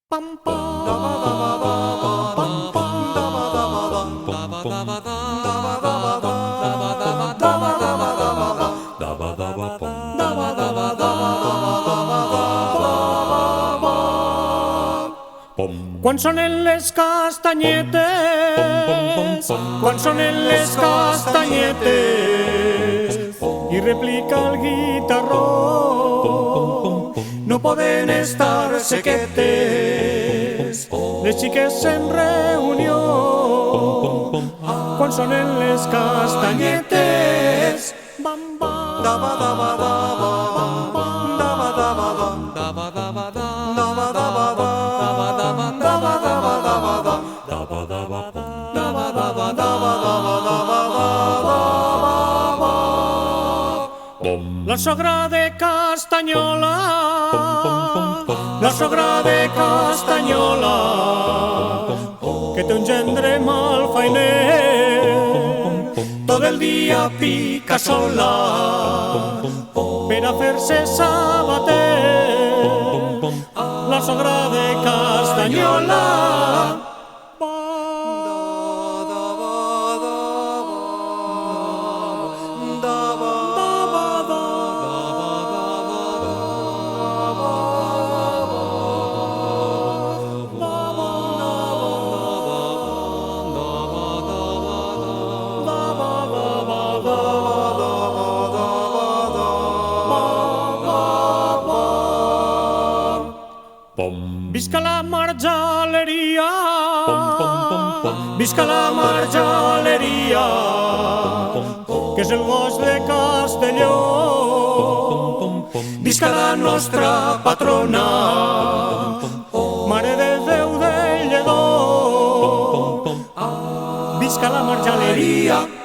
Quan sonen les castanyetes, quan sonen les castanyetes, i replica el guitarró, no poden estar sequetes, les xiques en reunió. Quan sonen les castanyetes, bam, bam, daba, daba, daba, bam, bam, daba, daba, daba, daba, daba, daba, daba, la sogra de Castanyola, la sogra de Castanyola, que té un gendre malfainer, tot el dia pica sola per a fer-se sabater. La sogra de Castanyola, visca la marjaleria, visca la marjaleria, que és el gos de Castelló. Visca la nostra patrona, Mare de Déu del Lledó. Visca la marjaleria.